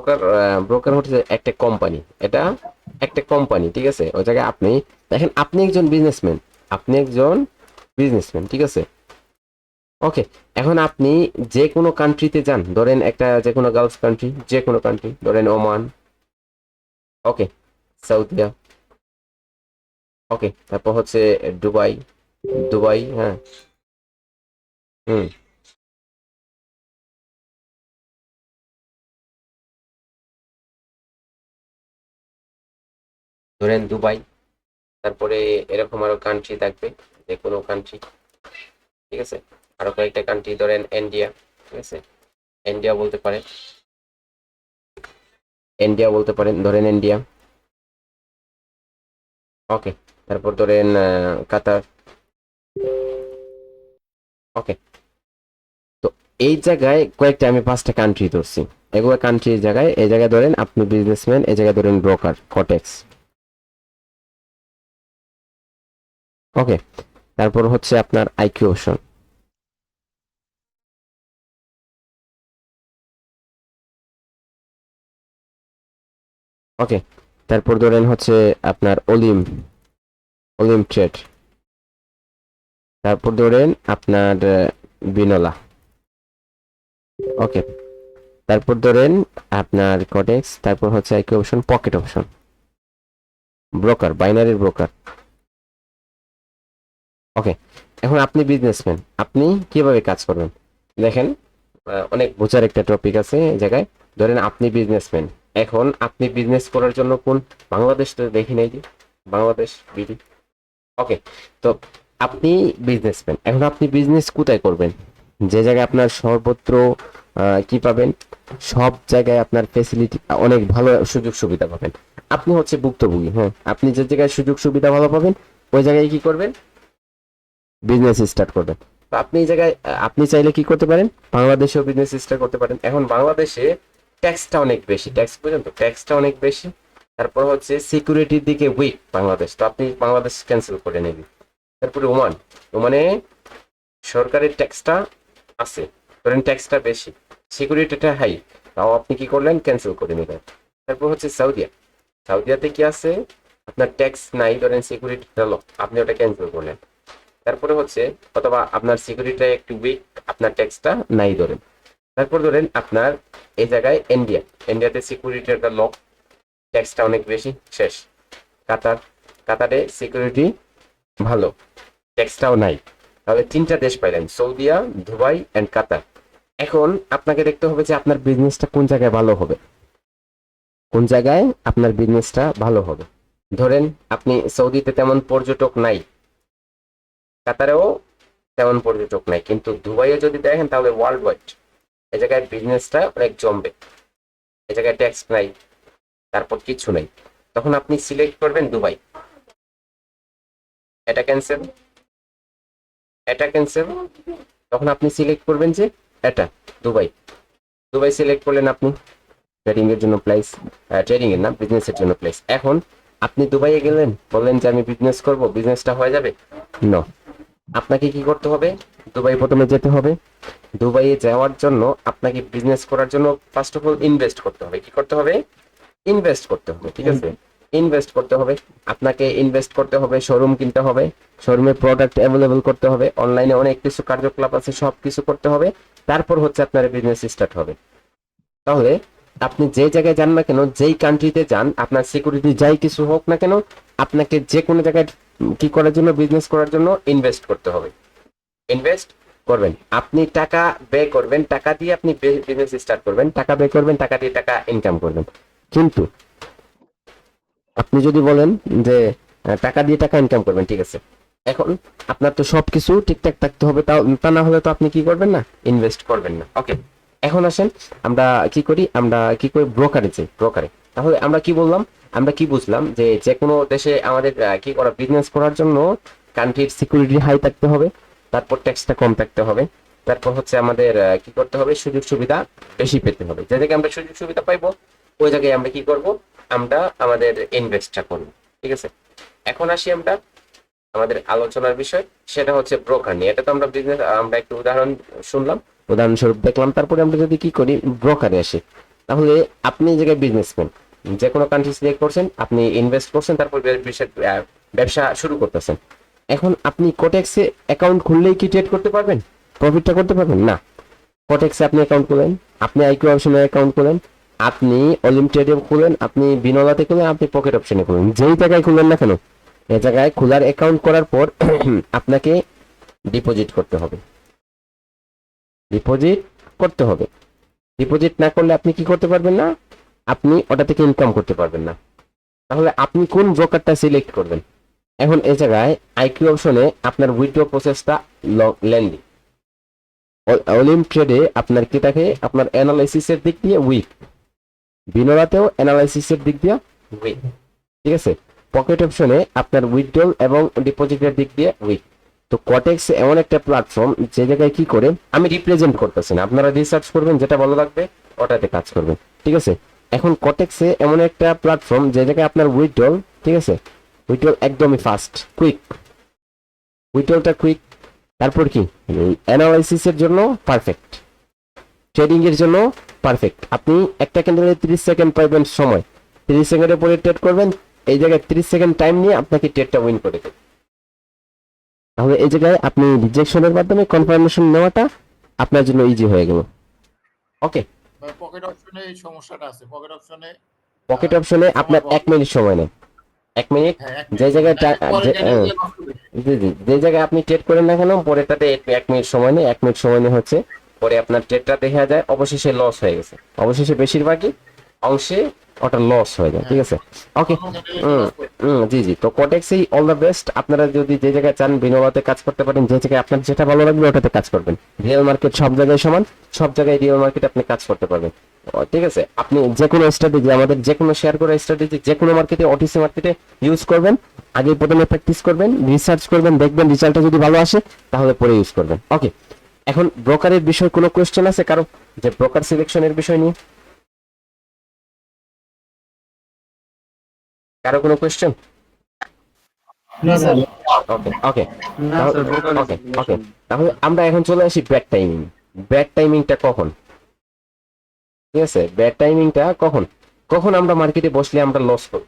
Broker, broker হচ্ছে একটা company, এটা একটা কোম্পানি, ঠিক আছে। ওই জায়গায় আপনি দেখেন, আপনি একজন বিজনেসম্যান, আপনি একজন বিজনেসম্যান, ঠিক আছে। ওকে, এখন আপনি যে কোনো কান্ট্রিতে যান, ধরেন একটা যে কোনো গালফ কান্ট্রি, যে কোনো কান্ট্রি, ধরেন ওমান, ওকে, সৌদিয়া, ওকে, তারপর হচ্ছে দুবাই, দুবাই, হ্যাঁ, হুম, ধরেন দুবাই, তারপরে এরকম আরো কান্ট্রি থাকবে, যে কোনো কান্ট্রি, ঠিক আছে। আরো কয়েকটা কান্ট্রি, ধরেন ইন্ডিয়া, ঠিক আছে, ইন্ডিয়া বলতে পারেন, ইন্ডিয়া বলতে পারেন, ধরেন ইন্ডিয়া, ওকে, তারপর ধরেন কাতার, ওকে। তো এই জায়গায় কয়েকটা আমি 5টা কান্ট্রি ধরছি, এগুলো কান্ট্রির জায়গায়, এই জায়গায় ধরেন আপনি বিজনেসম্যান, এই জায়গায় ধরেন ব্রোকার, কটেক্স, ওকে। তারপর হচ্ছে আপনার আইকিউ অপশন, ওকে। তারপর ধরেন হচ্ছে আপনার অলিম, অলিম ট্রেড, তারপর ধরেন আপনার বিনলা, ওকে। তারপর ধরেন আপনার কটেক্স, তারপর হচ্ছে IQ option, pocket option, broker, বাইনারির ব্রোকার, ওকে। এখন আপনি বিজনেসম্যান, আপনি কিভাবে কাজ করবেন দেখেন, অনেক বোঝার একটা টপিক আছে এই জায়গায়। ধরেন আপনি বিজনেসম্যান, এখন আপনি বিজনেস করার জন্য কোন, বাংলাদেশ তো দেখি নাই যে, বাংলাদেশ বিডি, ওকে। তো আপনি বিজনেসম্যান, এখন আপনি বিজনেস কোথায় করবেন, যে জায়গায় আপনার সর্বত্র কি পাবেন, সব জায়গায় আপনার ফেসিলিটি, অনেক ভালো সুযোগ সুবিধা পাবেন। আপনি হচ্ছে ভুক্তভোগী, হ্যাঁ, আপনি যে জায়গায় সুযোগ সুবিধা ভালো পাবেন, ওই জায়গায় কি করবেন, বিজনেস স্টার্ট করবেন। তো আপনি এই জায়গায় আপনি চাইলে কি করতে পারেন, বাংলাদেশেও বিজনেস স্টার্ট করতে পারেন। এখন বাংলাদেশে ট্যাক্সটা অনেক বেশি, ট্যাক্স পর্যন্ত ট্যাক্সটা অনেক বেশি, তারপর হচ্ছে সিকিউরিটির দিকে উইক বাংলাদেশ, তো আপনি বাংলাদেশ ক্যান্সেল করে নেবেন। তারপরে ওমান, ওমানে সরকারের ট্যাক্সটা আছে, ধরেন ট্যাক্সটা বেশি, সিকিউরিটিটা হাই, তাও আপনি কি করলেন, ক্যান্সেল করে নিলেন। তারপর হচ্ছে সৌদিয়া, সৌদিয়াতে কি আছে, আপনার ট্যাক্স নাই, ধরেন সিকিউরিটি লো, আপনি ওটা ক্যান্সেল করলেন। তারপরে হচ্ছে, অথবা আপনার সিকিউরিটিটা একটু উইক, আপনার ট্যাক্সটা নাই ধরেন। তারপর ধরেন আপনার এই জায়গায় ইন্ডিয়া, ইন্ডিয়াতে সিকিউরিটিটা লো, ট্যাক্সটা অনেক বেশি, শেষ। কাতার, কাতারে সিকিউরিটি ভালো, ট্যাক্সটাও নাই। তাহলে 3টা দেশ পাইলেন, সৌদিয়া, দুবাই এন্ড কাতার। এখন আপনাকে দেখতে হবে যে আপনার বিজনেসটা কোন জায়গায় ভালো হবে, কোন জায়গায় আপনার বিজনেসটা ভালো হবে। ধরেন আপনি সৌদিতে তেমন পর্যটক নাই, কাতারেও তেমন পর্যটক নাই, কিন্তু দুবাইয়ে যদি দেখেন তাহলে ওয়ার্ল্ড ওয়াইড এই জায়গায় বিজনেসটা অনেক জমবে, এই জায়গায় ট্যাক্স নাই, তারপর কিছু নাই। তখন আপনি সিলেক্ট করবেন দুবাই, এটা ক্যান্সেল, এটা ক্যান্সেল। তখন আপনি সিলেক্ট করবেন যে এটা দুবাই, দুবাই সিলেক্ট করলেন আপনি, ট্রেডিং এর জন্য প্লেস, ট্রেডিং এর না, বিজনেসের জন্য প্লেস। এখন আপনি দুবাইয়ে গেলেন, বললেন যে আমি বিজনেস করব, বিজনেসটা হয়ে যাবে, নো, আপনাকে কি করতে হবে, দুবাই প্রথমে যেতে হবে। দুবাইয়ে যাওয়ার জন্য আপনাকে বিজনেস করার জন্য ফার্স্ট অফ অল ইনভেস্ট করতে হবে, কি করতে হবে, ইনভেস্ট করতে হবে, ঠিক আছে। ইনভেস্ট করতে হবে, আপনাকে ইনভেস্ট করতে হবে, শোরুম কিনতে হবে, শোরুমে প্রোডাক্ট অ্যাভেলেবল করতে হবে, অনলাইনে অনেক কিছু কার্যকলাপ আছে, সব কিছু করতে হবে। তারপর হচ্ছে আপনার বিজনেস স্টার্ট হবে। তাহলে আপনি যে জায়গায় যান না কেন, যেই কান্ট্রিতে যান, আপনার সিকিউরিটি যাই কিছু হোক না কেন, আপনাকে যে কোনো জায়গায় কি করার জন্য, বিজনেস করার জন্য ইনভেস্ট করতে হবে, ইনভেস্ট করবেন, আপনি টাকা ব্যয় করবেন, টাকা দিয়ে আপনি বিজনেস স্টার্ট করবেন, টাকা ব্যয় করবেন, টাকা দিয়ে টাকা ইনকাম করবেন। কিন্তু আপনি যদি বলেন যে টাকা দিয়ে টাকা ইনকাম করবেন, ঠিক আছে, এখন আপনার তো সবকিছু ঠিকঠাক থাকতে হবে, তাও তা না হলে তো আপনি কি করবেন না, ইনভেস্ট করবেন না, ওকে। এখন আসেন, আমরা কি করি, আমরা কি করি, ব্রোকারে যাই, ব্রোকারে। তাহলে আমরা কি বললাম, আমরা কি বুঝলাম, যে যে কোনো দেশে আমাদের কি করা, বিজনেস করার জন্য কান্ট্রির সিকিউরিটি হাই থাকতে হবে, তারপর ট্যাক্সটা কম থাকতে হবে, তারপর হচ্ছে আমাদের কি করতে হবে, সুযোগ সুবিধা বেশি পেতে হবে। যে জায়গায় আমরা সুযোগ সুবিধা পাইবো, ওই জায়গায় আমরা কি করব, আমরা আমাদের ইনভেস্টটা করব, ঠিক আছে। এখন আসি আমরা আমাদের আলোচনার বিষয়, সেটা হচ্ছে ব্রোকার নিয়ে। এটা তো আমরা বিজনেস, আমরা একটু উদাহরণ শুনলাম, উদাহরণস্বরূপ দেখলাম, তারপরে আমরা যদি কি করি, ব্রোকারে আসি। তাহলে আপনি এই জায়গায় বিজনেসম্যান, যে কোনো কান্ট্রি সিলেক্ট করছেন, আপনি ইনভেস্ট করছেন, তারপর ব্যবসা শুরু করতেছেন। এখন আপনি কোটেক্সে অ্যাকাউন্ট খুললেই কি ট্রেড করতে পারবেন, প্রফিটটা করতে পারবেন না। কোটেক্সে আপনি অ্যাকাউন্ট খুলেন, আপনি আইকিউ অপশনে অ্যাকাউন্ট খুলেন, আপনি অলিমিটেডে খুলেন, আপনি বিনোলাতে খুলেন, আপনি পকেট অপশনে খুলেন, যেই জায়গায় খুলেন না কেন, এই জায়গায় খোলার অ্যাকাউন্ট করার পর আপনাকে ডিপোজিট করতে হবে। ডিপোজিট করতে হবে। ডিপোজিট না করলে আপনি কি করতে পারবেন না, আপনি ওটা থেকে ইনকাম করতে পারবেন না। তাহলে আপনি কোন ব্রোকারটা সিলেক্ট করবেন? এখন এই জায়গায় আইকিউ অপশনে আপনার উইথড্র প্রসেসটা লেন্দি। অলিম ট্রেডে আপনার কি থাকে, আপনার অ্যানালাইসিসের দিক দিয়ে উইক, বিনোরাতেও অ্যানালাইসিসের দিক দিয়ে উইক, ঠিক আছে। পকেট অপশনে আপনার উইথড্রল এবং ডিপোজিটের দিক দিয়ে উইক। তো কটেক্স এমন একটা প্ল্যাটফর্ম যে জায়গায় কি করে, আমি রিপ্রেজেন্ট করতেছি না, আপনারা রিসার্চ করবেন, যেটা ভালো লাগবে ওটাতে কাজ করবেন, ঠিক আছে। এখন কটেক্সে এমন একটা প্ল্যাটফর্ম যে জায়গায় আপনার উইথড্রল, ঠিক আছে, উইথড্রল একদমই ফাস্ট, কুইক, উইথড্রলটা কুইক। তারপর কি, অ্যানালাইসিসের জন্য পারফেক্ট, ট্রেডিং এর জন্য পারফেক্ট। আপনি একটা ক্যান্ডেলে 30 সেকেন্ড পাইবেন সময়, 30 সেকেন্ডের পরে ট্রেড করবেন, এই জায়গায় 30 সেকেন্ড টাইম নিয়ে আপনাকে ট্রেডটা উইন করে দেবে। তাহলে এই জায়গায় আপনি রিজেকশনের মাধ্যমে কনফার্মেশন নেওয়াটা আপনার জন্য ইজি হয়ে গেল। ওকে, পকেট অপশনে এই সমস্যাটা আছে, পকেট অপশনে আপনার 1 মিনিট সময় নেয়, 1 মিনিট। যে জায়গায় জি জি, যে জায়গায় আপনি ট্রেড করেন না কেন, পরেরটাতে 1 মিনিট সময় নেই, 1 মিনিট সময় নিয়ে হচ্ছে পরে আপনার ট্রেডটা দেখা যায় অবশেষে লস হয়ে গেছে, অবশেষে বেশিরভাগই অংশে ওটা লস হয়ে যায়, ঠিক আছে। ওকে, জি জি, তো কোটেক্সই অল দ্য বেস্ট। আপনারা যদি যে জায়গায় চান বিনোভাতে কাজ করতে পারেন, যে জায়গায় আপনার যেটা ভালো লাগবে ওটাতে কাজ করবেন। রিয়েল মার্কেট সব জায়গায় সমান, সব জায়গায় রিয়েল মার্কেটে আপনি কাজ করতে পারবেন, ঠিক আছে। আপনি যে কোনো স্ট্র্যাটেজি, আমাদের যে কোনো শেয়ার করা স্ট্র্যাটেজি যে কোনো মার্কেটে, ওটিসি মার্কেটে ইউজ করবেন। আগে প্রথমে প্র্যাকটিস করবেন, রিসার্চ করবেন, দেখবেন রেজাল্টটা যদি ভালো আসে তাহলে পরে ইউজ করবেন। ওকে, এখন ব্রোকারের বিষয় কোনো কোশ্চেন আছে কারো, যে ব্রোকার সিলেকশনের বিষয় নিয়ে কারো কোনো কোশ্চেন? ওকে ওকে, ওকে ওকে, তাহলে আমরা এখন চলে আসি ব্যাড টাইমিং। ব্যাড টাইমিংটা কখন, ঠিক আছে, ব্যাড টাইমিংটা কখন, কখন আমরা মার্কেটে বসলে আমরা লস করব,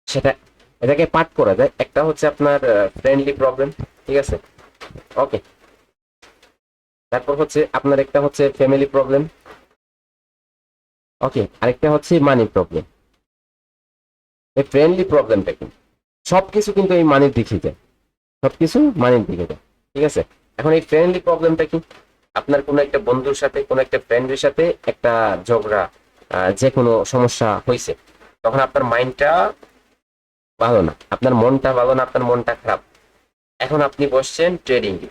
সেটা এটাকে পার্ট করা যায়। একটা হচ্ছে আপনার ফ্রেন্ডলি প্রবলেম, ঠিক আছে, ওকে। তারপর হচ্ছে আপনার একটা হচ্ছে ফ্যামিলি প্রবলেম, ওকে। আরেকটা হচ্ছে মানি প্রবলেম। এই ফ্রেন্ডলি প্রবলেমটা কি, সবকিছু কিন্তু এই মানির দিকে যায়, সবকিছু মানির দিকে যায়, ঠিক আছে। এখন এই ফ্রেন্ডলি প্রবলেমটা কি, আপনার কোনো একটা বন্ধুর সাথে, কোনো একটা ফ্রেন্ডের সাথে একটা ঝগড়া, যে কোনো সমস্যা হয়েছে, তখন আপনার মাইন্ডটা ভালো না, আপনার মনটা ভালো না, আপনার মনটা খারাপ। এখন আপনি বসছেন ট্রেডিং এ,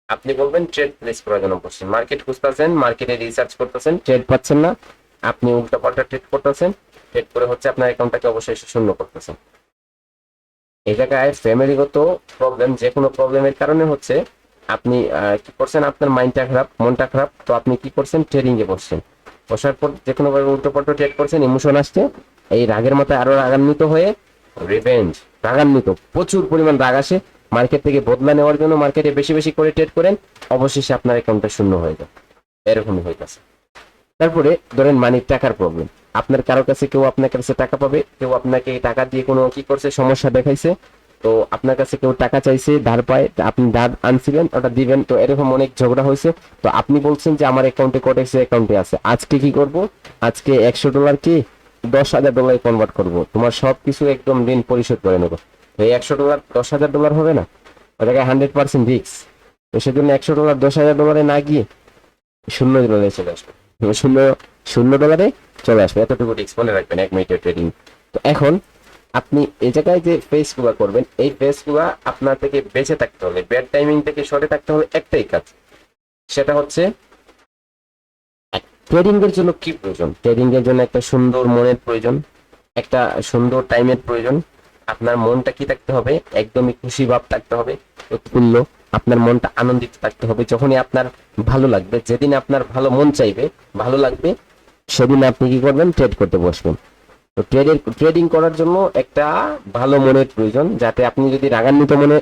আপনি বলবেন ট্রেড প্লেস করার জন্য বসছেন, মার্কেট খুঁজতেছেন, মার্কেটে রিসার্চ করতেছেন, ট্রেড পাচ্ছেন না, আপনি উল্টা পাল্টা ট্রেড করতেছেন, ট্রেড করে হচ্ছে আপনার অ্যাকাউন্টটাকে অবশ্যই শূন্য করতেছেন। এই জায়গায় ফ্যামিলিগত প্রবলেম, যে কোনো প্রবলেমের কারণে হচ্ছে আপনি কি করছেন, আপনার মাইন্ডটা খারাপ, মনটা খারাপ, তো আপনি কি করছেন, ট্রেডিং এ বসছেন, বসার পর যে কোনো ভাবে উল্টো পাল্টা ট্রেড করছেন, ইমোশন আসছে, এই রাগের মাথায় আরো রাগান্বিত হয়ে রিভেঞ্জ, রাগান্বিত, প্রচুর পরিমাণ রাগ আসে, মার্কেট থেকে বদলা নেওয়ার জন্য মার্কেটে বেশি বেশি করে ট্রেড করেন, অবশেষে আপনার অ্যাকাউন্টটা শূন্য হয়ে যায়, এরকমই হইতেছে। তারপরে ধরেন মানির টাকার প্রবলেম, আপনার কারো কাছে, কেউ আপনার কাছে টাকা পাবে, কেউ আপনাকে টাকা দিয়ে কোনো কি করছে, সমস্যা দেখাইছে, তো আপনার কাছে কেউ টাকা চাইছে, ধার পায়, আপনি ধার আনছিলেন, ওটা দিবেন, তো এরকম অনেক ঝগড়া হয়েছে, তো আপনি বলছেন যে আমার অ্যাকাউন্টে কোটেক্স অ্যাকাউন্টে আছে, আজকে কি করব, আজকে $100 কি $10,000 কনভার্ট করব, তোমার সবকিছু একদম ঋণ পরিশোধ করে নেবো। তো এই $100 $10,000 হবে না, ওই জায়গায় 100% রিস্ক। তো সেজন্য $100 $10,000 না গিয়ে $0 চলে আসবে, শূন্য $0 চলে আসবে, এতটুকু রিস্ক মনে রাখবেন 1 মিনিটের ট্রেডিং। তো এখন আপনি এই জায়গায় যে ফেসগুলা করবেন, এই ফেসগুলা আপনার থেকে বেঁচে থাকতে হলে, ব্যাড টাইমিং থেকে সরে থাকতে হলে একটাই কাজ, সেটা হচ্ছে ট্রেডিং এর জন্য কি প্রয়োজন, ট্রেডিং এর জন্য একটা সুন্দর মনের প্রয়োজন, একটা সুন্দর টাইমের প্রয়োজন। আপনার মনটা কি থাকতে হবে, একদমই খুশি ভাব থাকতে হবে, উৎফুল্ল, আপনার মনটা আনন্দিত থাকতে হবে। যখনই আপনার ভালো লাগবে, যেদিন আপনার ভালো মন চাইবে, ভালো লাগবে, সেদিন আপনি কি করবেন, ট্রেড করতে বসবেন। তো ট্রেডিং করার জন্য একটা ভালো মনের প্রয়োজন, যাতে আপনি যদি রাগান্বিত মনে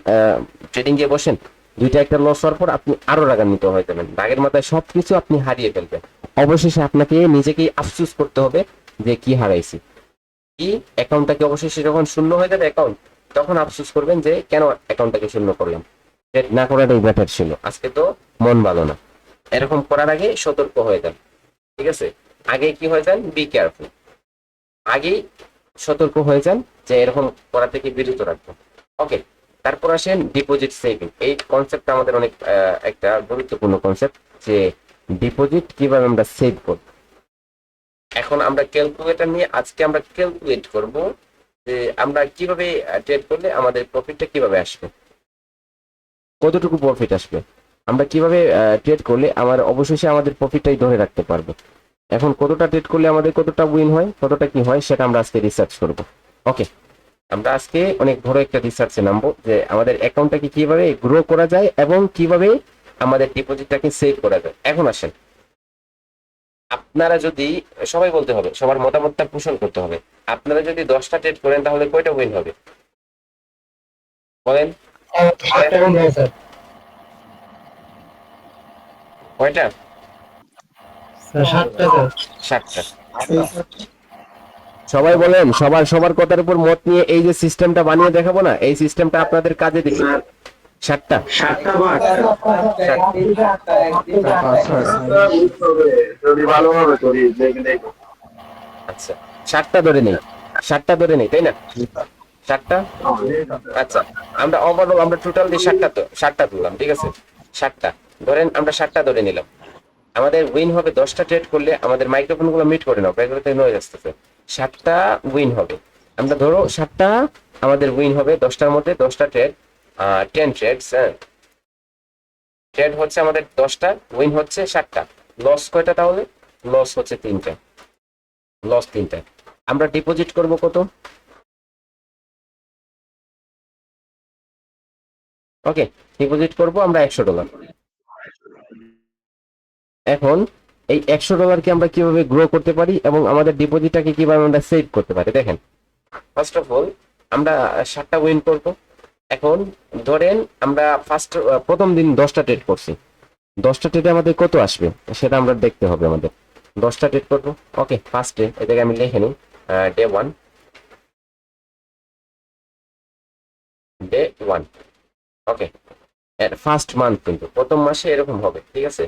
ট্রেডিং এ বসেন, দুইটা একটা লস হওয়ার পর আপনি আরো রাগান্বিত হয়ে যাবেন, রাগের মাথায় সবকিছু আপনি হারিয়ে ফেলবেন। অবশেষে আপনাকে নিজেকেই আফসোস করতে হবে যে কি হারাইছি। কি অ্যাকাউন্টটাকে অবশেষে যখন শূন্য হয়ে যাবে অ্যাকাউন্ট, তখন আফসোস করবেন যে কেন অ্যাকাউন্টটাকে শূন্য করলাম, ট্রেড না করাটাই বেটার ছিল, আজকে তো মন ভালো না। এরকম করার আগে সতর্ক হয়ে যান, ঠিক আছে? আগে কি হয়ে যান, বি কেয়ারফুল, আগেই সতর্ক হয়ে যান যে এরকম করা থেকে বিরত রাখবো। ওকে, তারপর আসেন ডিপোজিট সেভিং। এই কনসেপ্টটা আমাদের অনেক একটা গুরুত্বপূর্ণ কনসেপ্ট, যে ডিপোজিট কিভাবে আমরা সেভ করব। এখন আমরা ক্যালকুলেটর নিয়ে আজকে আমরা ক্যালকুলেট করব যে আমরা কিভাবে ট্রেড করলে আমাদের প্রফিটটা কিভাবে আসবে, কতটুকু প্রফিট আসবে, আমরা কিভাবে ট্রেড করলে আমার অবশেষে আমাদের প্রফিটটাই ধরে রাখতে পারবো। এখন কতটা ট্রেড করলে আমাদের কতটা উইন হয়, কতটা কি হয়, সেটা আমরা আজকে রিসার্চ করব। ওকে, আমরা আজকে অনেক বড় একটা রিসার্চে নামবো যে আমাদের অ্যাকাউন্টটাকে কিভাবে গ্রো করা যায় এবং কিভাবে আমাদের ডিপোজিটটাকে সেভ করা যায়। এখন আসেন, আপনারা যদি, সবাই বলতে হবে, সবার মতামতটা পোষণ করতে হবে, আপনারা যদি 10টা ট্রেড করেন তাহলে কয়টা উইন হবে বলেন? কয়টা? 7টা। সবাই বলেন, সবার সবার কথার উপর মত নিয়ে এই যে সিস্টেমটা বানিয়ে দেখাবো না, এই সিস্টেমটা আপনাদের কাজে দিবে। 7টা। আচ্ছা, 7টা ধরে নেই, 7টা ধরে নেই, তাই না? 7টা। আচ্ছা, আমরা ওভারঅল আমরা টোটাল দিয়ে 7টা তুললাম, ঠিক আছে? 7টা ধরেন, আমরা 7টা ধরে নিলাম। আমাদের উইন হবে 10টা ট্রেড করলে, আমাদের মাইক্রোফোন গুলো মিট করে নাও, ব্যাকগ্রাউন্ডে নয়েজ আসতেছে। 7টা উইন হবে, আমরা ধরো 7টা আমাদের উইন হবে, 10টার মধ্যে 10টা ট্রেড, 10 ট্রেডস, হ্যাঁ, ট্রেড হচ্ছে আমাদের 10টা, উইন হচ্ছে 7টা। লস কয়টা তাহলে? লস হচ্ছে 3টা, লস 3টা। আমরা ডিপোজিট করব কত? ওকে, ডিপোজিট করব আমরা $100। এখন এই $100কে আমরা কিভাবে গ্রো করতে পারি এবং আমাদের ডিপোজিটটাকে কিভাবে আমরা সেভ করতে পারি, দেখেন। ফার্স্ট অফ অল আমরা 7টা উইন করব। এখন ধরেন আমরা প্রথম দিন 10টা ট্রেড করছি, 10টা ট্রেডে আমাদের কত আসবে সেটা আমরা দেখতে হবে আমাদের। 10টা ট্রেড করবো। ওকে, ফার্স্টে এটাকে আমি লিখে নিই, day 1, day 1। Okay, first month, কিন্তু প্রথম মাসে এরকম হবে, ঠিক আছে?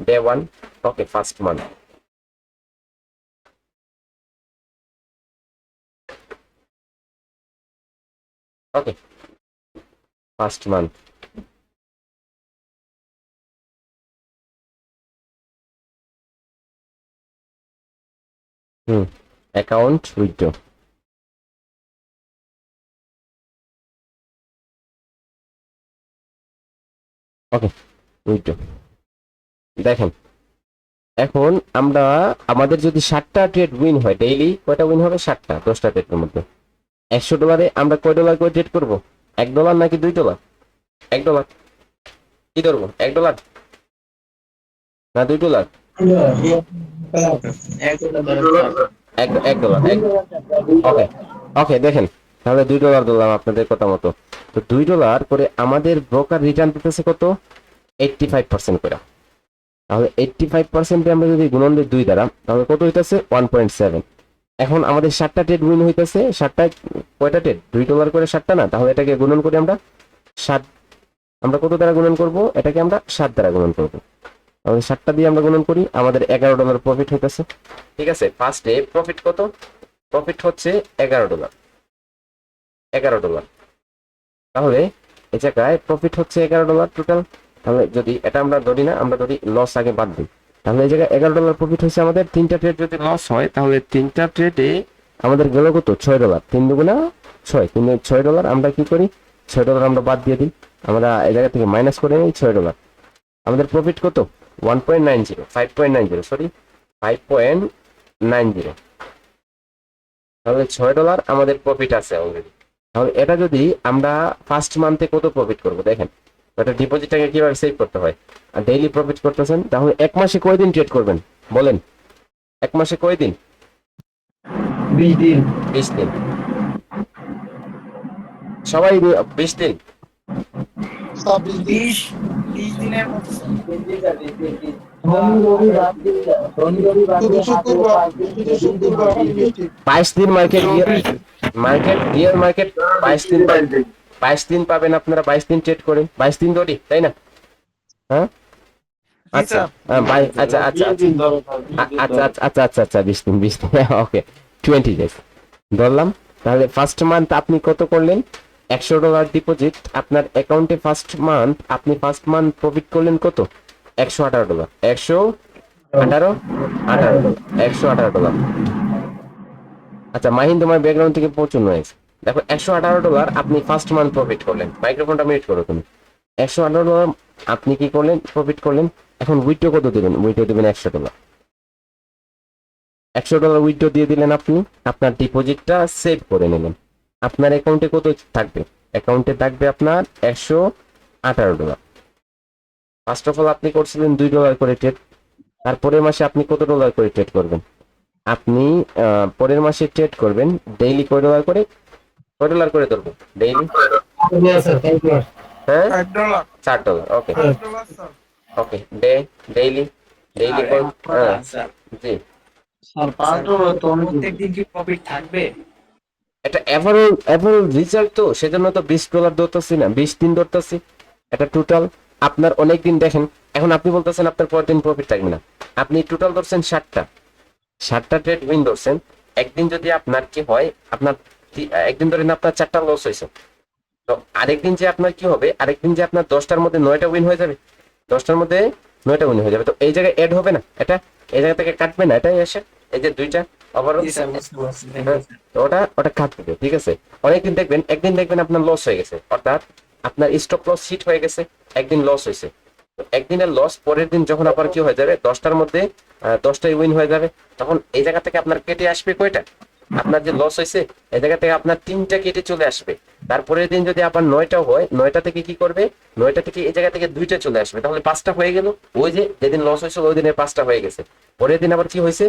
Day 1, okay, first month. Okay, first month. Account withdraw. Okay, withdraw. দেখেন, এখন আমরা, আমাদের যদি 7টা ট্রেড উইন হয়, ডেইলি কয়টা উইন হবে? 7টা, 10টা ট্রেডের মধ্যে। $100 আমরা কয় ডলার করে ট্রেড করবো? $1 নাকি $2? $1। কি ধরবো, $1 না $2? $1। ওকে, ওকে, দেখেন, তাহলে $2 ধরলাম আপনাদের কথা মতো। তো $2 করে আমাদের ব্রোকার রিটার্ন দিতেছে কত? 85% করে। তাহলে 85% আমরা যদি গুণন দিই 2 দ্বারা, তাহলে কত হইতেছে? 1.7। এখন আমাদের 7টা ট্রেড উইন হইতেছে, 7টায় কয়টা ট্রেড? $2 করে 7টা না, তাহলে এটাকে গুণন করি আমরা 7। আমরা কত দ্বারা গুণন করব? এটাকে আমরা 7 দ্বারা গুণন করব। তাহলে 7টা দিয়ে আমরা গুণন করি, আমাদের $11 প্রফিট হইতেছে, ঠিক আছে? ফার্স্টে প্রফিট কত? প্রফিট হচ্ছে $11। $11। তাহলে এই জায়গায় প্রফিট হচ্ছে $11 টোটাল। তাহলে যদি এটা আমরা ধরি না, আমরা যদি লস আগে বাদ দিই, তাহলে এই জায়গায় $11 প্রফিট হচ্ছে আমাদের। 3টা ট্রেড যদি লস হয়, তাহলে 3টা ট্রেডে আমাদের গেল কত? $6। 3 দুগুণা 6, $6। আমরা কি করি, $6 আমরা বাদ দিয়ে দিই, আমরা এই জায়গা থেকে মাইনাস করে নিই $6। আমাদের প্রফিট কত? 1.90, 5.90, সরি, 5.90। তাহলে $6 আমাদের প্রফিট আছে অলরেডি। তাহলে এটা যদি আমরা ফার্স্ট মান্থে কত প্রফিট করব, দেখেন। এটা ডিপোজিটটাকে কিভাবে সেভ করতে হয়, আর ডেইলি প্রফিট করতেছেন, তাহলে এক মাসে কয়দিন ট্রেড করবেন বলেন? এক মাসে কয়দিন? 20 দিন। 20 দিন। সবাই 20 দিন। 20 দিনের মতো। বাইশ দিন মার্কেট রিয়েল মার্কেট 22 দিন পাবেন। 22 দিন পাবেন আপনারা, 22 দিন ট্রেড করেন, 22 দিন ধরি, তাই না? হ্যাঁ আচ্ছা, হ্যাঁ ভাই, আচ্ছা আচ্ছা আচ্ছা 20 দিন ওকে, 20 days ধরলাম। তাহলে ফার্স্ট মান্থ আপনি কত করলেন? $100 ডিপোজিট আপনার অ্যাকাউন্টে ফার্স্ট মান্থ প্রফিট করলেন কত? $118, $118। আচ্ছা মাহিন, তোমার ব্যাকগ্রাউন্ড থেকে প্রচুর নয়েজ। দেখো, $118 আপনি ফার্স্ট মান্থ প্রফিট করলেন। মাইক্রোফোনটা মিউট করো তুমি। $118 আপনি কি করলেন? প্রফিট করলেন। এখন উইথড্র কত দিবেন? উইথড্র দিবেন $100। $100 উইথড্র দিয়ে দিলেন আপনি, আপনার ডিপোজিটটা সেভ করে নিলেন। আপনার অ্যাকাউন্টে কত থাকবে? অ্যাকাউন্টে থাকবে আপনার $118। ফার্স্ট অফ অল আপনি করছিলেন $2 করে ট্রেড। তারপরের মাসে আপনি কত ডলার করে ট্রেড করবেন? আপনি পরের মাসে ট্রেড করবেন ডেইলি কয় ডলার করে ধরবো ডেইলি? হ্যাঁ, $4। ওকে ওকে, ডেইলি জি। এটা এভারঅল রেজাল্ট, তো সেজন্য তো $20 ধরতেছি না, 20 দিন ধরতেছি। এটা টোটাল আপনার অনেক দিন দেখেন। এখন আপনি বলতেছেন আপনার পরের দিন প্রফিট থাকবে না। আপনি টোটাল ধরছেন 60টা ট্রেড উইন ধরছেন। একদিন যদি আপনার কি হয়, আপনার একদিন ধরেন আপনার 4টা লস হয়েছে, তো আরেকদিন যে আপনার কি হবে, আরেকদিন যে আপনার 10টার মধ্যে 9টা উইন হয়ে যাবে, 10টার মধ্যে 9টা উইন হয়ে যাবে। তো এই জায়গায় অ্যাড হবে না, এটা এই জায়গা থেকে কাটবে না, এটাই আসে এই যে 2টা ওভারঅল, ওটা কাটবে। ঠিক আছে, অনেকদিন দেখবেন, একদিন দেখবেন আপনার লস হয়ে গেছে, অর্থাৎ আপনার স্টপ লস হিট হয়ে গেছে, একদিন লস হয়েছে। তো একদিনের লস পরের দিন যখন আবার কি হয়ে যাবে, 10টার মধ্যে 10টাই উইন হয়ে যাবে, তখন এই জায়গা থেকে আপনার কেটে আসবে কয়টা? আপনার যে লস হয়েছে এই জায়গা থেকে আপনার 3টা কেটে চলে আসবে। তারপরের দিন যদি আবার 9টা হয়, 9টা থেকে কি করবে? 9টা থেকে এই জায়গা থেকে 2টা চলে আসবে, তাহলে 5টা হয়ে গেল। ওই যে যেদিন লস হয়েছিল ওই দিনে 5টা হয়ে গেছে। পরের দিন আবার কি হয়েছে?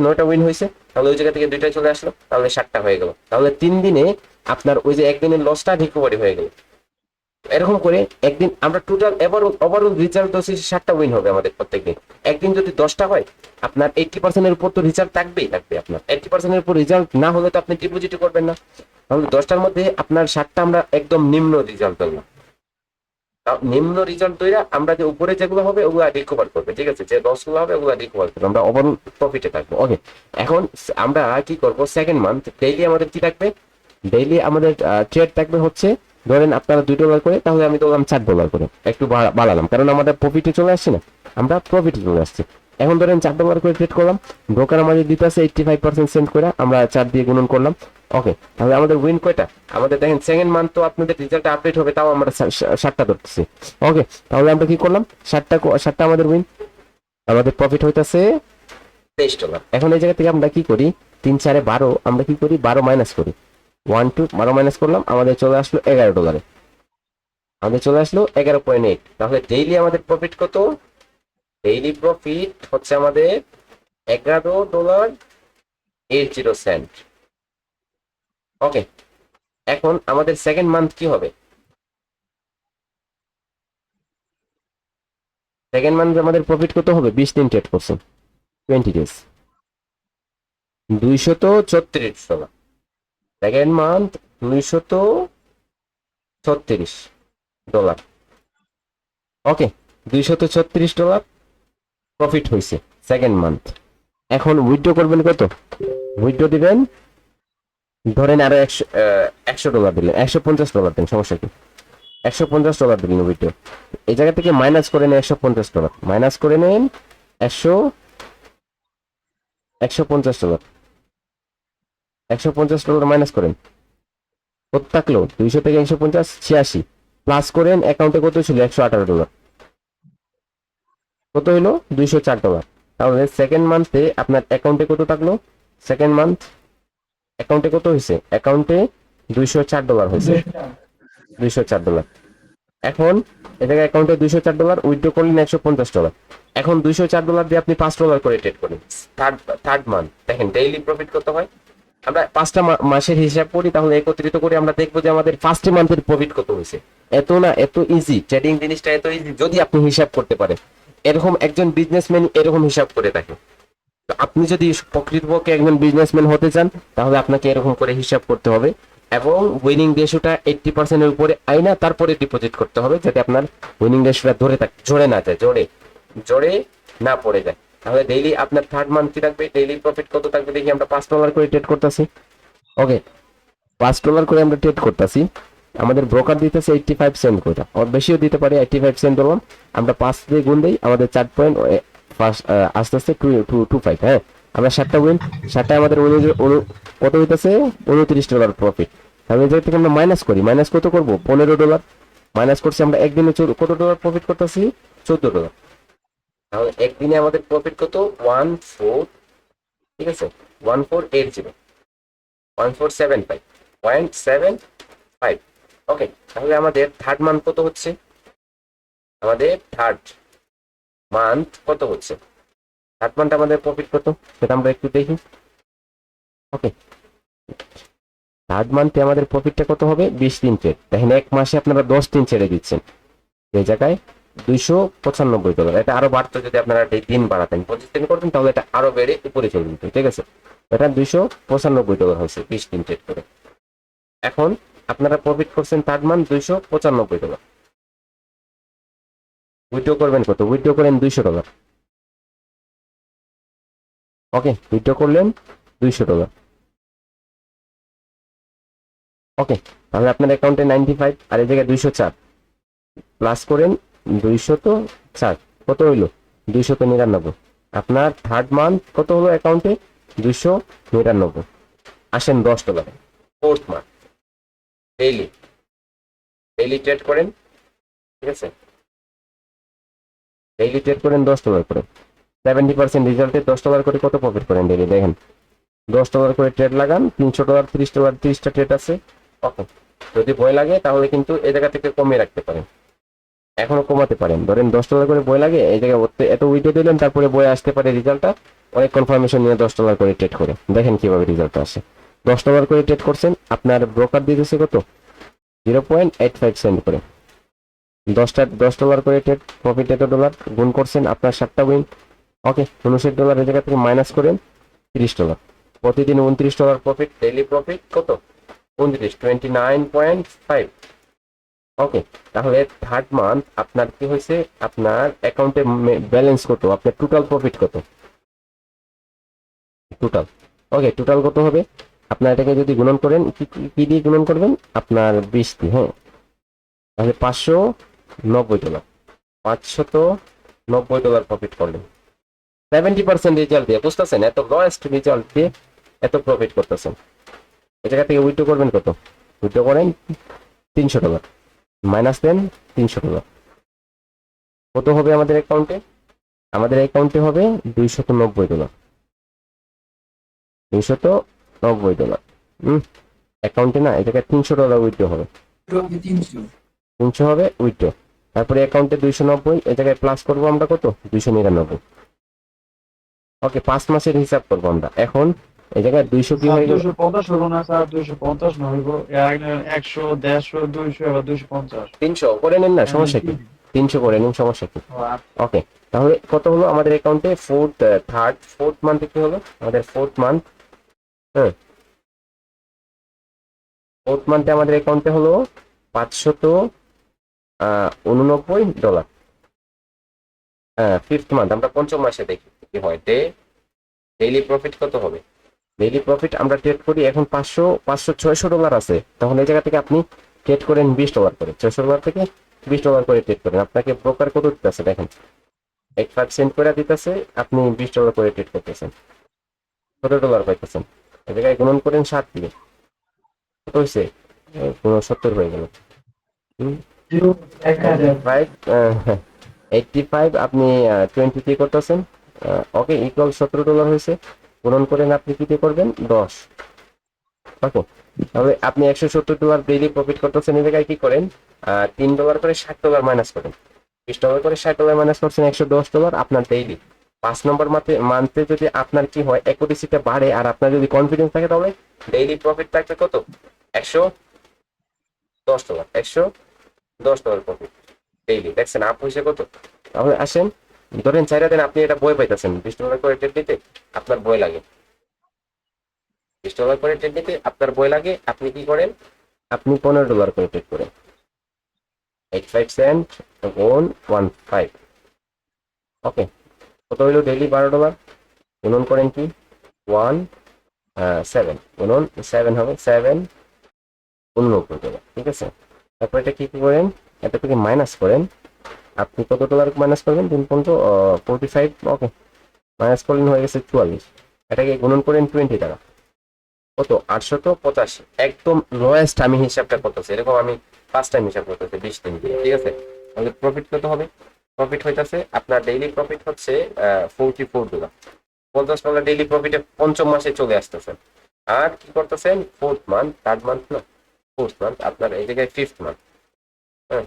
9টা উইন হয়েছে, তাহলে ওই জায়গা থেকে 2টা চলে আসলো, তাহলে 7টা হয়ে গেল। তাহলে 3 দিনে আপনার ওই যে একদিনের লসটা রিকভারি হয়ে গেল। এরকম করে একদিন আমরা টোটাল ওভারঅল রেজাল্ট হচ্ছে 7টা উইন হবে আমাদের প্রত্যেকদিন। একদিন যদি 10টা হয়, আপনার 80% উপর তো রেজাল্ট থাকবে। আপনার 80% উপর রেজাল্ট না হলে তো আপনি ডিপোজিট করবেন না। তাহলে 10টার মধ্যে আপনার 7টা আমরা একদম নিম্ন রেজাল্ট ধরলাম। নিম্ন রেজাল্ট ধরে আমরা যে উপরে যেগুলো হবে ওগুলো রিকভার করবে। ঠিক আছে, যে লসগুলো হবে ওগুলো রিকভার করবে, আমরা ওভারঅল প্রফিটে থাকবো। ওকে, এখন আমরা কি করব? সেকেন্ড মান্থ ডেইলি আমাদের কি থাকবে? ডেইলি আমাদের ট্রেড থাকবে হচ্ছে, ধরেন আপনারা $2 করে, তাহলে আমি ধরলাম $4 করে, একটু বাড়ালাম, কারণ আমাদের প্রফিটে চলে আসছে না, আমরা প্রফিটে চলে আসছি। এখন ধরেন $4 করে ট্রেড করলাম, ব্রোকার আমাদের দিতে আছে 85% সেন্ট করে, আমরা 4 দিয়ে গুণন করলাম। ওকে, তাহলে আমাদের উইন কয়টা? আমাদের দেখেন সেকেন্ড মান্থ তো আপনাদের রেজাল্ট আপডেট হবে, তাও আমরা 7টা ধরতেছি। ওকে, তাহলে আমরা কি করলাম? 7টা আমাদের উইন, আমাদের প্রফিট হইতাছে $23। এখন এই জায়গা থেকে আমরা কি করি? 3 4 12, আমরা কি করি? 12 মাইনাস করি। 12 মাইনাস করলাম, আমাদের চলে আসলো $11। আমাদের চলে আসলো 11.8। তাহলে ডেইলি আমাদের প্রফিট কত? ডেইলি প্রফিট হচ্ছে আমাদের $11.80। ওকে, এখন আমাদের সেকেন্ড মান্থ কি হবে? সেকেন্ড মান্থ আমাদের প্রফিট কত হবে? 20 দিন ট্রেড করছেন, 20 days, $236। Second month $236। ওকে, $236 প্রফিট হয়েছে সেকেন্ড মান্থ। এখন উইথড্র করবেন কত? উইথড্র দিবেন ধরেন আরো $100 দিলেন, $150 দেন, সমস্যা কি? $150 দিলেন উইথড্র। এই জায়গা থেকে মাইনাস করে নেন $150, মাইনাস করে নেন $150, $150 মাইনাস করেন, কত থাকলো? 200 থেকে 150 86, প্লাস করেন অ্যাকাউন্টে কত ছিল? $118। কত হইলো? $204। তাহলে সেকেন্ড মান্থে আপনার অ্যাকাউন্টে কত থাকলো? সেকেন্ড মান্থ অ্যাকাউন্টে কত হয়েছে? অ্যাকাউন্টে $204 হয়েছে, $204। এখন এই জায়গায় অ্যাকাউন্টে $204 উইথড্র করলেন $150। এখন $204 দিয়ে আপনি $5 করে ট্রেড করেন থার্ড মান্থ। দেখেন ডেইলি প্রফিট কত হয়। আমরা 5টা মাসের হিসাব করি, তাহলে একত্রিত করে আমরা দেখবো যে আমাদের ফার্স্ট মান্থের প্রফিট কত হয়েছে। এত ইজি ট্রেডিং জিনিসটা, এত ইজি যদি আপনি হিসাব করতে পারেন। এরকম একজন বিজনেসম্যান এরকম হিসাব করে থাকে। তো আপনি যদি প্রকৃতপক্ষে একজন বিজনেসম্যান হতে চান তাহলে আপনাকে এরকম করে হিসাব করতে হবে এবং উইনিং রেশিওটা 80%-এর উপরে আইনা তারপরে ডিপোজিট করতে হবে, যাতে আপনার উইনিং রেশিওটা ধরে থাকে, জোরে না যায়, জোরে জোরে না পড়ে যায়। তাহলে ডেইলি আপনার থার্ড মান্থ কি থাকবে, ডেইলি প্রফিট কত থাকবে দেখি। আমরা $5 করে ট্রেড করতেছি। ওকে, $5 করে আমরা ট্রেড করতেছি। আমাদের ব্রোকার দিতেছে 85 সেন্ট করে, ওর বেশিও দিতে পারে। 85 সেন্ট ধরলাম, আমরা 5 দিয়ে গুণ দিই, আমাদের 4 পয়েন্ট আস্তে আস্তে 225। হ্যাঁ, আমরা 7টা উইন, 7টায় আমাদের কত হইতেছে, $29 প্রফিট। তাহলে এই জায়গা থেকে আমরা মাইনাস করি, মাইনাস কত করবো, $15 মাইনাস করছি আমরা। একদিনে কত ডলার প্রফিট করতেছি, $14। তাহলে একদিনে আমাদের প্রফিট কত, 14, ঠিক আছে, 1480, 1475.75। ওকে, তাহলে আমাদের থার্ড মান্থ কত হচ্ছে, আমাদের থার্ড মান্থ কত হচ্ছে, থার্ড মান্থ আমাদের প্রফিট কত সেটা আমরা একটু দেখি। ওকে, থার্ড মান্থে আমাদের প্রফিটটা কত হবে, 20 দিন ট্রেড। দেখেন এক মাসে আপনারা 10 দিন ছেড়ে দিচ্ছেন, এই জায়গায় $295। এটা আরো বাড়তো যদি আপনারা দিন বাড়াতেন, 25 দিন করতেন, তাহলে এটা আরো বেড়ে উপরে চলে যেত। ঠিক আছে, এটা $295 হয়েছে 20 দিন ট্রেড করে। এখন আপনারা প্রফিট করছেন থার্ড মান্থ $295। উইথড্র করবেন কত, উইথড্র করেন $200। ওকে, উইথড্র করলেন $200। ওকে, তাহলে আপনার অ্যাকাউন্টে 95 আর এই জায়গায় 204 প্লাস করেন 204, কত হইলো, 299। আপনার থার্ড মান্থ কত হলো অ্যাকাউন্টে, 299। আসেন $10, fourth month daily, daily trade করেন। ঠিক আছে, ডেইলি ট্রেড করেন $10 করে, 70% রেজাল্টে $10 করে কত প্রফিট করেন ডেইলি। দেখেন $10 করে ট্রেড লাগান, $300, $30, 30টা ট্রেড আছে। ওকে, যদি ভয় লাগে তাহলে কিন্তু এই জায়গা থেকে কমিয়ে রাখতে পারেন, এখনো কমাতে পারেন। ধরেন $10 করে বই লাগে, এই জায়গায় এত উইডো দিলেন, তারপরে বই আসতে পারে রেজাল্টটা অনেক কনফার্মেশন নিয়ে $10 করে ট্রেড করে দেখেন কিভাবে রেজাল্ট আসে। $10 করে ট্রেড করছেন, আপনার ব্রোকার দিতেছে কত, 0.85 সেন্ট করে। $10 করে ট্রেড, প্রফিট $1 গুণ করছেন, আপনার 7টা উইন। ওকে, $59 এই জায়গা থেকে মাইনাস করেন $30, প্রতিদিন $29 প্রফিট। ডেইলি প্রফিট কত, 29.5। ওকে, তাহলে থার্ড মান্থ আপনার কি হয়েছে, আপনার অ্যাকাউন্টে ব্যালেন্স কত, আপনার টোটাল প্রফিট কত, টোটাল। ওকে, টোটাল কত হবে, আপনার এটাকে যদি গুণন করেন, কি দিয়ে গুণন করবেন, আপনার 20 দিয়ে। হ্যাঁ, তাহলে $590, $590 প্রফিট করলেন 70% রেজাল্ট দিয়ে। বুঝতেছেন, এত লয়েস্ট রেজাল্ট দিয়ে এত প্রফিট করতেছেন। এই জায়গা থেকে উইথড্র করবেন কত, উইথড্র করেন $300, মাইনাস দেন $300, কত হবে আমাদের অ্যাকাউন্টে, আমাদের অ্যাকাউন্টে হবে $290, $290। অ্যাকাউন্টে না, এই জায়গায় $300 উইথড্র হবে, 300 হবে উইথড্র। তারপরে অ্যাকাউন্টে 290, এই জায়গায় প্লাস করবো আমরা কত, 299। ওকে, 5 মাসের হিসাব করবো আমরা এখন। এই জায়গায় 200 কি হয়ে গেল, 250 হলো না স্যার, 250 না হইব, 100, 150, 200 আবার 250। 300 করে নিন না, সমস্যা কি, 300 করে নিন, সমস্যা কি। ওকে, তাহলে কত হলো আমাদের অ্যাকাউন্টে, ফোর্থ মান্থে কি হলো আমাদের, ফোর্থ মান্থ, হ্যাঁ, ফোর্থ মান্থে আমাদের অ্যাকাউন্টে হলো $589। হ্যাঁ, ফিফথ মান্থ, আমরা পঞ্চম মাসে দেখি কি হয়, ডেইলি প্রফিট কত হবে। ডেইলি প্রফিট আমরা ট্রেড করি এখন $600 আছে, তখন এই জায়গা থেকে আপনি ট্রেড করেন $20 করে, $600 থেকে $20 করে ট্রেড করেন। আপনাকে ব্রোকার কত দিতেছে দেখেন, 85 সেন্ট করে দিতেছে, আপনি $20 করে ট্রেড করতেছেন, $17 পাইতেছেন। এই জায়গায় গুণন করেন 7 দিয়ে, কত হয়েছে, 70 হয়ে গেল। 85 আপনি 20 দিয়ে করতেছেন। ওকে, ইকুয়াল $17 হয়েছে, গুণন করেন আপনি কি দিয়ে করবেন, 10। ওকে, তাহলে আপনি $170 ডেইলি প্রফিট করতেছেন। এই জায়গায় কি করেন, $3 করে $60 মাইনাস করেন, $20 করে $60 মাইনাস করছেন, $110 আপনার ডেইলি। 5 নম্বর মান্থে যদি আপনার কি হয়, অ্যাকুরেসিটা বাড়ে আর আপনার যদি কনফিডেন্স থাকে, তাহলে ডেইলি প্রফিট থাকবে কত, $110, $110 প্রফিট ডেইলি। দেখছেন আপ হয়েছে কত। তাহলে আসেন ধরেন 4 দিন আপনি এটা বই পাইতেছেন $20 করে ট্রেড নিতে, আপনার বই লাগে $20 করে ট্রেড নিতে আপনার বই লাগে, আপনি কি করেন, আপনি $15 করে ট্রেড করেন, 85 সেন্ট গুণ 15, ওকে, কত হইলো ডেইলি $12, গুণন করেন কি 7 গুণন 7 হবে 7 $89, ঠিক আছে। তারপর এটা কি করেন, এটা থেকে মাইনাস করেন, আপনি কত ডলার মাইনাস করবেন 3.45, ওকে, মাইনাস করলেন হয়ে গেছে 44, এটাকে গুণন করেন $20, কত 885, একদম লোয়েস্ট আমি হিসাবটা করতেছি, এরকম আমি ফার্স্ট টাইম হিসাব করতেছি 20 দিন দিয়ে, ঠিক আছে। তাহলে প্রফিট কত হবে, প্রফিট হইতাছে আপনার ডেইলি প্রফিট হচ্ছে $44, $50 ডেইলি প্রফিটে পঞ্চম মাসে চলে আসতেছে। আর কি করতেছেন, ফোর্থ মান্থ, থার্ড মান্থ না, ফোর্থ মান্থ, আপনার এই জায়গায় ফিফথ মান্থ, হ্যাঁ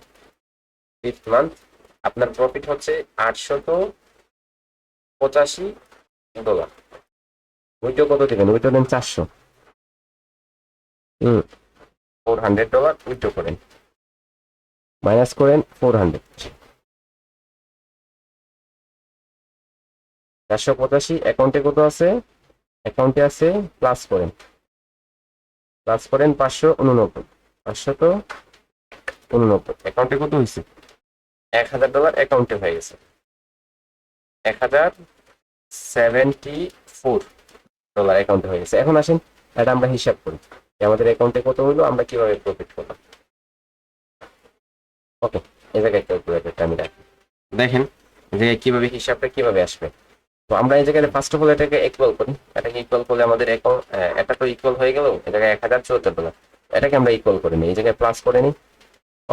ফিফথ মান্থ আপনার প্রফিট হচ্ছে $885, ওইটা কত দেবেন, ওইটা দেন 400, $400 উইথড্র করেন, মাইনাস করেন 400, 485 অ্যাকাউন্টে কত আছে, অ্যাকাউন্টে আছে প্লাস করেন 589, 589, অ্যাকাউন্টে কত হয়েছে $1000 অ্যাকাউন্টে হয়ে গেছে, $1074 অ্যাকাউন্টে হয়ে গেছে। এখন আসেন এটা আমরা হিসাব করি যে আমাদের অ্যাকাউন্টে কত হলো, আমরা কিভাবে প্রফিট করলাম, ওকে, এই জায়গায় ক্যালকুলেটরটা আমি রাখি, দেখেন যে কিভাবে হিসাবটা কিভাবে আসবে। তো আমরা এই জায়গায় ফার্স্ট অফ অল এটাকে ইকুয়াল করি, এটাকে ইকুয়াল করলে আমাদের অ্যাকাউন্ট, এটা তো ইকুয়াল হয়ে গেল, এই জায়গায় $1074, এটাকে আমরা ইকুয়াল করে নিই, এই জায়গায় প্লাস করে নিই,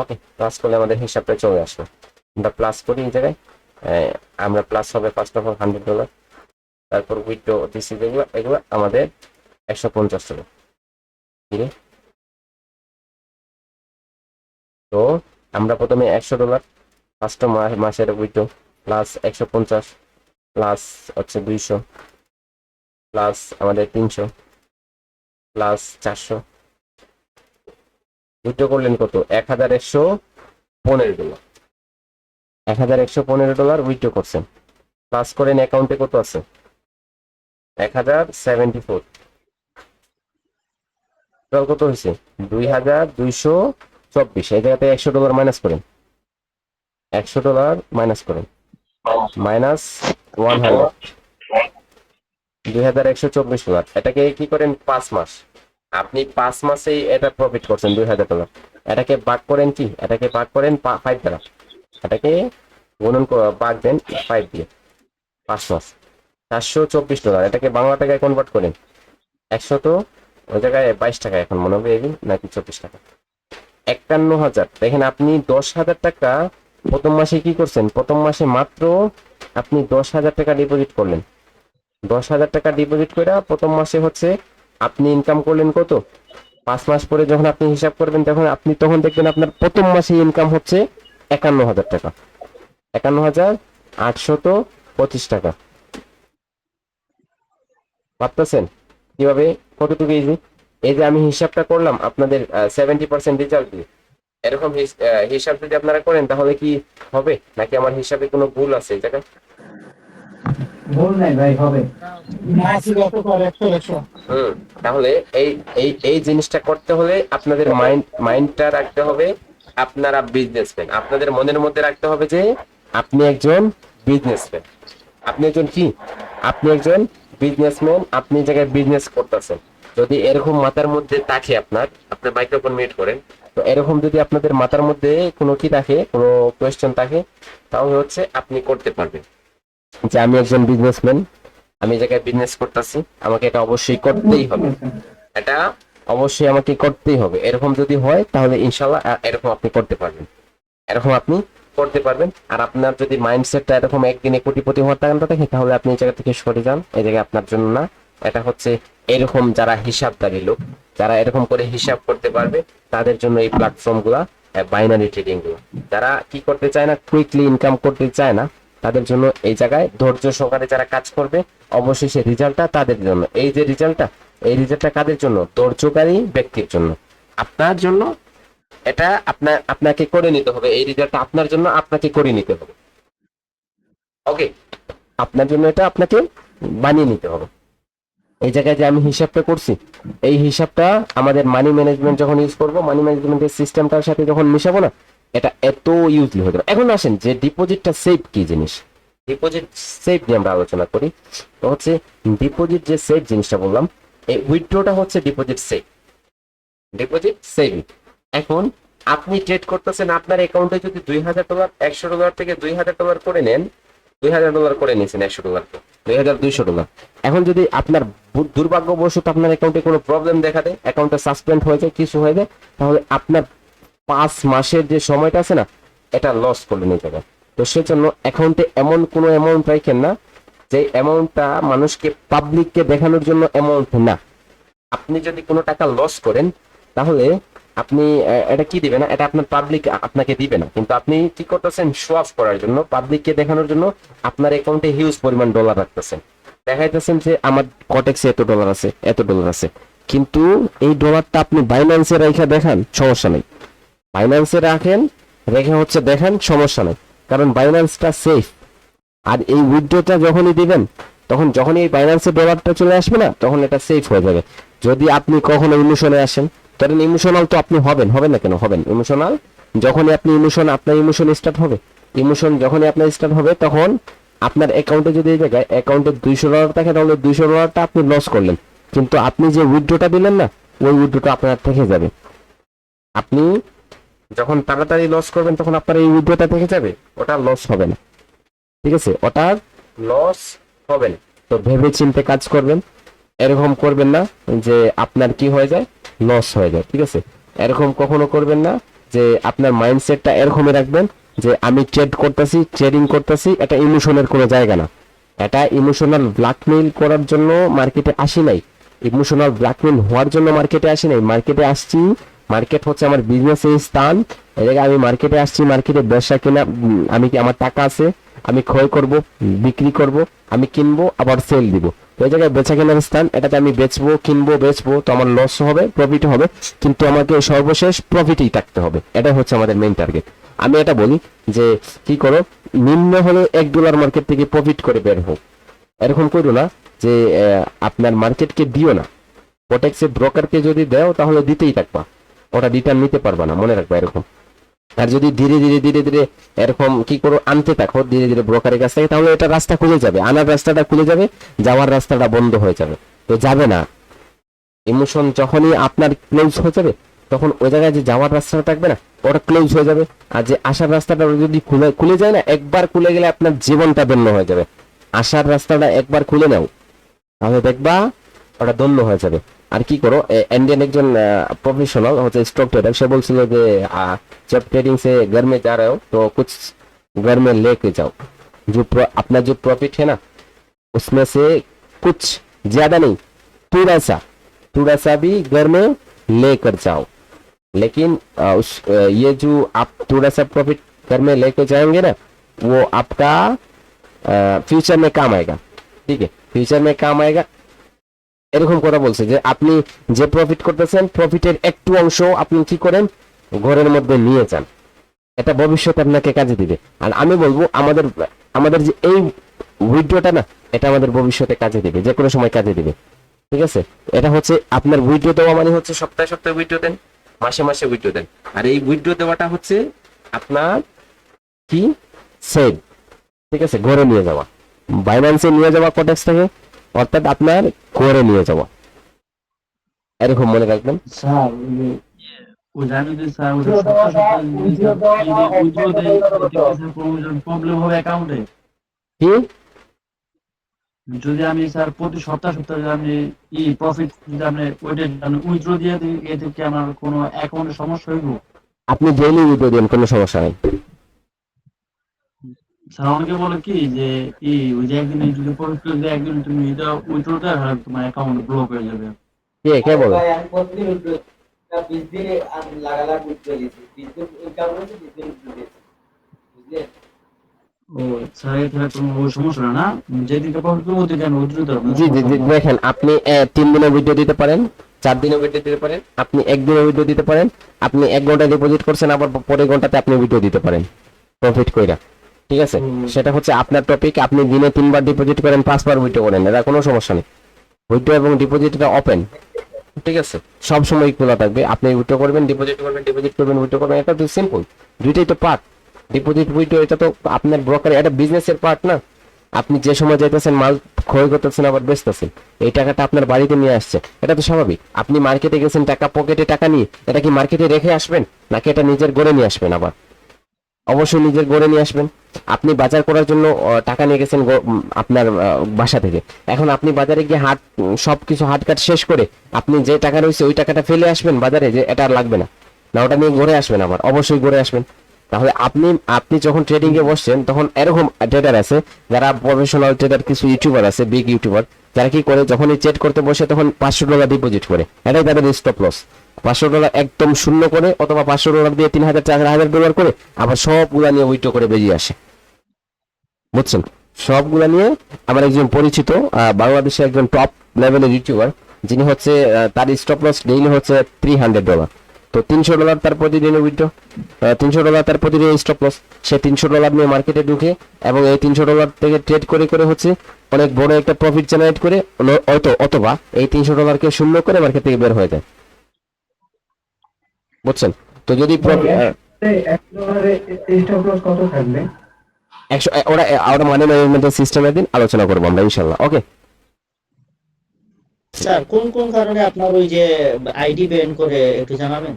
ওকে, প্লাস করলে আমাদের হিসাবটা চলে আসলো, আমরা প্লাস করি এই জায়গায়, আমরা প্লাস হবে ফার্স্ট অফ অল $100, তারপর উইথড্র দিচ্ছি যেগুলো, এগুলো আমাদের $150, ঠিক আছে। তো আমরা প্রথমে $100 ফার্স্ট মাসের উইথড্র, প্লাস 150, প্লাস হচ্ছে 200, প্লাস আমাদের 300, প্লাস 400, উইথড্র করলেন কত, $1115, $1115 উইথড্র করছেন, প্লাস করেন অ্যাকাউন্টে কত আছে 1074, কত হয়েছে 2224, এই জায়গাতে $100 মাইনাস করেন, $100 মাইনাস করেন, মাইনাস 100, $2124, এটাকে কি করেন 5 মাস, আপনি 5 মাসেই এটা প্রফিট করছেন $2000, এটাকে ভাগ করেন কি, এটাকে ভাগ করেন 5 দ্বারা, এটাকে গুণন ভাগ দেন 5 দিয়ে, 5 মাস $424, এটাকে বাংলা টাকায় কনভার্ট করেন 100, তো ওই জায়গায় 22 টাকা এখন মনে হবে নাকি 24 টাকা, 51,000, দেখেন আপনি 10,000 টাকা প্রথম মাসে কি করছেন, প্রথম মাসে মাত্র আপনি 10,000 টাকা ডিপোজিট করলেন, 10,000 টাকা ডিপোজিট করে প্রথম মাসে হচ্ছে আপনি ইনকাম করলেন কত, 5 মাস পরে যখন আপনি হিসাব করবেন তখন দেখবেন আপনার প্রথম মাসে ইনকাম হচ্ছে 51,000 টাকা, 51,825 টাকা, ভাবতেছেন কিভাবে, কতটুকু ইজি, এই যে আমি হিসাবটা করলাম আপনাদের 70% রেজাল্ট দিয়ে, এরকম হিসাব যদি আপনারা করেন তাহলে কি হবে, নাকি আমার হিসাবে কোনো ভুল আছে এই জায়গায়, ভুল নাই ভাই, হবে। তাহলে এই এই এই জিনিসটা করতে হলে আপনাদের মাইন্ডটা রাখতে হবে, আপনারা বিজনেসম্যান, আপনাদের মনের মধ্যে রাখতে হবে যে আপনি একজন বিজনেসম্যান, আপনি একজন কি, আপনি একজন বিজনেসম্যান, আপনি এই জায়গায় বিজনেস করতেছেন, যদি এরকম মাথার মধ্যে থাকে আপনার মাইক্রোফোন মিউট করেন, তো এরকম যদি আপনাদের মাথার মধ্যে কোনো কি থাকে, কোনো কোয়েশ্চেন থাকে, তাহলে হচ্ছে আপনি করতে পারবেন যে আমি একজন বিজনেসম্যান, আমি এই জায়গায় বিজনেস করতেছি, আমাকে এটা অবশ্যই করতেই হবে, এটা অবশ্যই আমাকে করতেই হবে, এরকম যদি হয় তাহলে ইনশাল্লাহ এরকম আপনি করতে পারবেন, এরকম আপনি করতে পারবেন। আর আপনার যদি মাইন্ডসেটটা এরকম একদিনে কোটিপতি হওয়ার টাকাটা থাকে, তাহলে আপনি এই জায়গা থেকে সরে যান, এই জায়গায় আপনার জন্য না, এটা হচ্ছে এরকম যারা হিসাবদারি লোক, যারা এরকম করে হিসাব করতে পারবে তাদের জন্য এই প্ল্যাটফর্ম গুলা, বাইনারি ট্রেডিং গুলো, যারা কি করতে চায় না, কুইকলি ইনকাম করতে চায় না, তাদের জন্য এই জায়গায় ধৈর্য সহকারে যারা কাজ করবে, অবশ্যই সেই রেজাল্টটা তাদের জন্য, এই যে রেজাল্টটা, এই রেজাল্টটা কাদের জন্য, ধৈর্যকারী ব্যক্তির জন্য, আপনার জন্য, এটা আপনাকে করে নিতে হবে, এই রেজাল্টটা আপনার জন্য আপনাকে করে নিতে হবে। ওকে, আপনার জন্য এটা আপনাকে বানিয়ে নিতে হবে। এই জায়গায় যে আমি হিসাবটা করছি, এই হিসাবটা আমাদের মানি ম্যানেজমেন্ট যখন ইউজ করবো, মানি ম্যানেজমেন্টের সিস্টেমটার সাথে যখন মিশাবো না, এটা এত ইউজলি হয়ে যাবে। এখন আসেন যে ডিপোজিটটা সেভ কি জিনিস, ডিপোজিট সেভ নিয়ে আমরা আলোচনা করি। তো হচ্ছে ডিপোজিট যে সেভ জিনিসটা বললাম, এই উইথড্রটা হচ্ছে ডিপোজিট সেভ, ডিপোজিট সেভিং। এখন আপনি ট্রেড করতেছেন, আপনার অ্যাকাউন্টে যদি $2,000 $100 থেকে $2,000 করে নেন, $2,000 করে নিয়েছেন 100 $2,200। এখন যদি আপনার দুর্ভাগ্যবশত আপনার অ্যাকাউন্টে কোনো প্রবলেম দেখা দেয়, অ্যাকাউন্টে সাসপেন্ড হয়ে যায়, কিছু হয়ে যায়, তাহলে আপনার 5 মাসের যে সময়টা আছে না, এটা লস করলেন এই জায়গায়। তো সেজন্য অ্যাকাউন্টে এমন কোনো অ্যামাউন্ট রাখেন না যে অ্যামাউন্টটা মানুষকে, পাবলিককে দেখানোর জন্য অ্যামাউন্ট না। আপনি যদি কোনো টাকা লস করেন, তাহলে আপনি এটা কি দিবে না, এটা আপনার পাবলিক আপনাকে দিবে না, কিন্তু আপনি কি করতেছেন, শো অফ করার জন্য, পাবলিককে দেখানোর জন্য আপনার অ্যাকাউন্টে হিউজ পরিমাণ ডলার রাখতেছেন, দেখাইতেছেন যে আমার কটেক্সে এত ডলার আছে, এত ডলার আছে। কিন্তু এই ডলারটা আপনি বাইন্যান্সে রেখে দেখান, সমস্যা নেই। বাইন্যান্সে রাখেন, রেখে হচ্ছে দেখান, সমস্যা নেই, কারণ বাইন্যান্সটা সেফ। আর এই উইথড্রটা যখনই দিবেন, তখন যখনই এই বাইন্যান্সে ডলারটা চলে আসবে না, তখন এটা সেফ হয়ে যাবে। যদি আপনি কখনো ইমোশনে আসেন, ধরেন ইমোশনাল তো আপনি হবেন, হবেন না কেন, হবেন ইমোশনাল। যখনই আপনি আপনার ইমোশন স্টার্ট হবে, ইমোশন যখনই আপনার স্টার্ট হবে, তখন আপনার অ্যাকাউন্টে যদি এই জায়গায় অ্যাকাউন্টে $200 থাকে, তাহলে $200টা আপনি লস করলেন, কিন্তু আপনি যে উইথড্রটা দিলেন না, ওই উইথড্রটা আপনার থেকে যাবে। আপনি যখন তাড়াতাড়ি লস করবেন, তখন আপনার এই উইথড্রটা থেকে যাবে, ওটা লস হবে না, ঠিক আছে, ওটার লস হবে না। তো ভেবে চিন্তে কাজ করবেন, এরকম করবেন না যে আপনার কি হয়ে যায়, লস হয়ে যায়, ঠিক আছে। এরকম কখনো করবেন না, যে আপনার মাইন্ডসেটটা এরকমই রাখবেন যে আমি ট্রেড করতেছি, ট্রেডিং করতেছি, এটা ইমোশনের কোনো জায়গা না। এটা ইমোশনাল ব্ল্যাকমেইল করার জন্য মার্কেটে আসি নাই, ইমোশনাল ব্ল্যাকমেইল হওয়ার জন্য মার্কেটে আসি নাই। মার্কেটে আসছি, মার্কেট হচ্ছে আমার বিজনেসের স্থান। এই জায়গায় আমি মার্কেটে আসছি, মার্কেটে ব্যবসা কেনা, আমি কি, আমার টাকা আছে, আমি ক্রয় করব, বিক্রি করব, আমি কিনবো, আবার সেল দিব। ওই জায়গায় বেচা কেনার স্থান, এটাতে আমি বেচবো, কিনবো, বেচবো, তো আমার লস হবে, প্রফিট হবে, কিন্তু আমাকে সর্বশেষ প্রফিটেই থাকতে হবে। এটা হচ্ছে আমাদের মেইন টার্গেট। আমি এটা বলি যে কি করো, নিম্ন হলে $1 মার্কেট থেকে প্রফিট করে বের হোক। এরকম করো না যে আপনার মার্কেটকে দিও না, প্রোটেক্সে ব্রোকারকে যদি দেও, তাহলে দিতেই থাকবা, ওটা রিটার্ন নিতে পারবা না, মনে রাখবা এরকম। আর যদি ধীরে ধীরে ধীরে ধীরে এরকম কি করো, আনতে থাকো ধীরে ধীরে ব্রোকারের কাছ থেকে, তাহলে এটা রাস্তা খুলে যাবে, আনার রাস্তাটা খুলে যাবে, যাওয়ার রাস্তাটা বন্ধ হয়ে যাবে। তো যাবে না, ইমোশন যখনই আপনার ক্লোজ হয়ে যাবে, তখন ওই জায়গায় যে যাওয়ার রাস্তাটা থাকবে না, ওটা ক্লোজ হয়ে যাবে। আর যে আসার রাস্তাটা যদি খুলে খুলে যায় না, একবার খুলে গেলে আপনার জীবনটা ধন্য হয়ে যাবে। আসার রাস্তাটা একবার খুলে নাও, তাহলে দেখবা ওটা ধন্য হয়ে যাবে। আর কি করো, इंडियन একজন প্রফেশনাল হচ্ছে স্টক ট্রেডার, সে বলছিল যে जब ट्रेडिंग से घर में जा रहे हो तो कुछ घर में लेके जाओ, जो अपना जो प्रॉफिट है ना, उसमें से कुछ ज्यादा नहीं, थोड़ा सा भी घर में लेकर जाओ। लेकिन ये जो आप थोड़ा सा प्रॉफिट घर में लेके जाएंगे ना, वो आपका फ्यूचर में काम आएगा, ठीक है, फ्यूचर में काम आएगा। এরকম কথা বলছে যে আপনি যে প্রফিট করতেছেন, প্রফিটের একটু অংশ আপনি কি করেন, ঘরের মধ্যে নিয়ে যান, এটা ভবিষ্যতে আপনাকে কাজে দিবে। আর আমি বলবো আমাদের আমাদের যে এই উইথড্রটা না, এটা আমাদের ভবিষ্যতে কাজে দিবে, যে কোনো সময় কাজে দিবে, ঠিক আছে। এটা হচ্ছে আপনার উইথড্র দেওয়া মানে হচ্ছে সপ্তাহে সপ্তাহে উইথড্র দেন, মাসে মাসে উইথড্র দেন। আর এই উইথড্র দেওয়াটা হচ্ছে আপনার কি, সেভ, ঠিক আছে, ঘরে নিয়ে যাওয়া, বাইন্যান্সে নিয়ে যাওয়া কটেক্স থেকে, অর্থাৎ আপনার ঘরে নিয়ে যাওয়া, এরকম মনে রাখবেন। স্যার ওই জানি যে স্যার ওটা সপ্তাহ সপ্তাহ উইথড্র দেয়, এতে কি স্যার কোনো প্রবলেম হবে অ্যাকাউন্টে? কি, যদি আমি স্যার প্রতি সপ্তাহ সপ্তাহে যদি আমি প্রফিট যদি আমি ওইটা আমি উইথড্র দিয়ে দিই, এতে কি আমার কোনো অ্যাকাউন্টে সমস্যা হইব? আপনি ডেইলি উইথড্র দেন, কোনো সমস্যা নেই। স্যার অনেকে বলে কি যে ওই যে একদিনে যদি প্রফিট করে দেয়, একদিন তুমি এটা উইথড্র দেয়, আর তোমার অ্যাকাউন্ট ব্লক হয়ে যাবে। কে বলে? ভাই আমি প্রতিদিন উঠবো 20 দিনে আমি লাগালাগ উঠতে দিয়েছি 20 দিন ওই কারণে 20 দিন উঠতে দিয়েছি বুঝলেন। ও স্যার এটা কোনো সমস্যা না, যেদিনকে প্রফিট করবো ওদিকে আমি উইথড্র দেবো। জি জি জি, দেখেন আপনি 3 দিনে উইথড্র দিতে পারেন, 4 দিনে উইথড্র দিতে পারেন, আপনি 1 দিনে উইথড্র দিতে পারেন, আপনি 1 ঘন্টা ডিপোজিট করছেন, আবার পরের ঘন্টাতে আপনি উইথড্র দিতে পারেন প্রফিট কইরা। ঠিক আছে, সেটা হচ্ছে আপনার টপিক। আপনি দিনে 3 বার ডিপোজিট করেন, 5 বার উইথড্র করেন, এটা কোনো সমস্যা নেই। উইথড্র এবং ডিপোজিট এটা ওপেন, ঠিক আছে, সব সময় খোলা থাকবে। আপনি উইথড্র করবেন, ডিপোজিট করবেন, ডিপোজিট করবেন, উইথড্র করবেন, এটা তো সিম্পল। দুইটাই তো পার্ট, ডিপোজিট উইথড্র, এটা তো আপনার ব্রোকার, এটা বিজনেসের পার্ট না। আপনি যে সময় যাইতেছেন মাল ক্ষয় করতেছেন আবার বেচতেছেন, এই টাকাটা আপনার বাড়িতে নিয়ে আসছে, এটা তো স্বাভাবিক। আপনি মার্কেটে গেছেন টাকা পকেটে টাকা নিয়ে, এটা কি মার্কেটে রেখে আসবেন নাকি এটা নিজের গড়ে নিয়ে আসবেন? আবার অবশ্যই নিজের গড়ে নিয়ে আসবেন। আপনি বাজার করার জন্য টাকা নিয়ে গেছেন আপনার বাসা থেকে, এখন আপনি বাজারে গিয়ে সবকিছু হাটকাট শেষ করে আপনি যে টাকা রয়েছে ওই টাকাটা ফেলে আসবেন বাজারে, যে এটা আর লাগবে না, না ওটা নিয়ে ঘুরে আসবেন, আবার অবশ্যই ঘুরে আসবেন। তাহলে আপনি যখন ট্রেডিং এ বসছেন তখন এরকম ট্রেডার আছে যারা প্রফেশনাল ট্রেডার, কিছু ইউটিউবার আছে, বিগ ইউটিউবার, যারা কি করে যখনই ট্রেড করতে বসে তখন $500 ডিপোজিট করে, এটাই তাদের স্টপ লস। $500 একদম শূন্য করে অথবা $500 দিয়ে 3,000 $4,000 করে আবার সবগুলা নিয়ে উইথড্র করে বেরিয়ে আসে, বুঝছেন? সবগুলা নিয়ে আমার একজন পরিচিত বাংলাদেশের একজন টপ লেভেলের ইউটিউবার, যিনি হচ্ছে তার স্টপ লস ডেইলি হচ্ছে $300। তো $300 তার প্রতিদিনের উইথড্র, $300 তার প্রতিদিন স্টপ লস। সে $300 নিয়ে মার্কেটে ঢুকে এবং এই $300 থেকে ট্রেড করে করে হচ্ছে অনেক বড় একটা প্রফিট জেনারেট করে, অথবা এই $300 শূন্য করে মার্কেট থেকে বের হয়ে যায়, বুঝছেন? তো যদি কত থাকবে? 100, ওরা মানি ম্যানেজমেন্টের সিস্টেমের দিন আলোচনা করবো আমরা ইনশাল্লাহ। ওকে স্যার, কোন কোন কারণে আপনার ওই যে আইডি ব্যান করে একটু জানাবেন?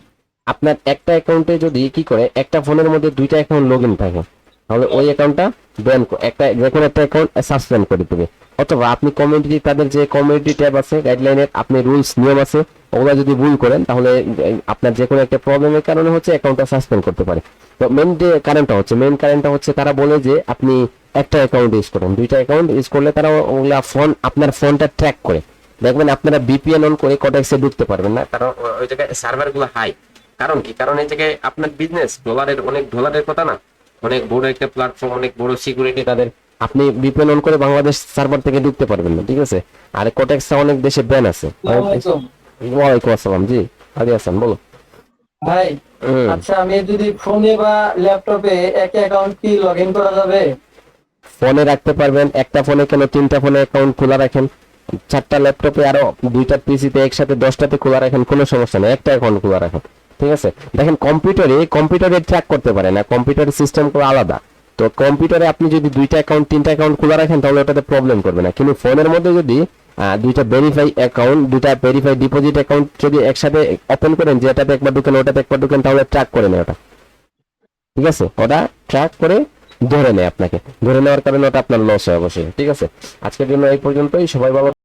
আপনার একটা অ্যাকাউন্টে যদি কি করে, একটা ফোনের মধ্যে 2টা অ্যাকাউন্ট লগ ইন থাকে, তাহলে ওই অ্যাকাউন্টটা ব্যান, একটা যে কোনো একটা অ্যাকাউন্ট সাসপেন্ড করে দেবে। অথবা আপনি কমিউনিটি, তাদের যে কমিউনিটি ট্যাব আছে, গাইডলাইনের আপনি রুলস নিয়ম আছে, ওগুলো যদি ভুল করেন তাহলে আপনার যে কোনো একটা প্রবলেমের কারণে হচ্ছে অ্যাকাউন্টটা সাসপেন্ড করতে পারে। তো মেন কারণটা হচ্ছে তারা বলে যে আপনি একটা অ্যাকাউন্ট ইউজ করেন, 2টা অ্যাকাউন্ট ইউজ করলে তারা ওগুলা আপনার ফোনটা ট্র্যাক করে। দেখবেন আপনারা বিপিএন অন করে কটেক্সে ঢুকতে পারবেন না, কারণ ওই জায়গায় সার্ভার গুলো হাই। কারণ কি? কারণ এই জায়গায় আপনার বিজনেস অনেক ডলারের কথা না, অনেক বড় একটা প্ল্যাটফর্ম, অনেক বড় সিকিউরিটি তাদের। আপনি বিপিএন অন করে বাংলাদেশ সার্ভার থেকে ঢুকতে পারবেন না, ঠিক আছে? আর কটেক্সটা অনেক দেশে ব্যান আছে। ওয়ালাইকুম আসসালাম, জি আদি হাসান বলো। ভাই, আচ্ছা, আমি যদি ফোনে বা ল্যাপটপে এক অ্যাকাউন্ট কি লগইন করা যাবে? ফোনে রাখতে পারবেন, একটা ফোনে কেন 3টা ফোনে অ্যাকাউন্ট খোলা রাখেন, 4টা ল্যাপটপে আরো 2টা পিসিতে একসাথে 10টাতে খোলা রাখেন, কোনো সমস্যা নেই, একটা অ্যাকাউন্ট খোলা রাখেন, ঠিক আছে? দেখেন কম্পিউটারে ট্র্যাক করতে পারে না, কম্পিউটারের সিস্টেম করে আলাদা। তো কম্পিউটারে আপনি যদি 2টা অ্যাকাউন্ট 3টা অ্যাকাউন্ট খোলা রাখেন তাহলে ওটাতে প্রবলেম করবে না, কিন্তু ফোনের মধ্যে যদি 2টা ভেরিফাই অ্যাকাউন্ট, 2টা ভেরিফাই ডিপোজিট অ্যাকাউন্ট যদি একসাথে ওপেন করেন, যে এটাতে একবার ঢুকেন ওটাতে একবার ঢুকেন, তাহলে ট্র্যাক করে নেয় ওটা, ঠিক আছে? ওটা ট্র্যাক করে ধরে নেয়, আপনাকে ধরে নেওয়ার কারণে ওটা আপনার লস হয় অবশ্যই, ঠিক আছে? আজকের জন্য এই পর্যন্তই, সবাই ভালো।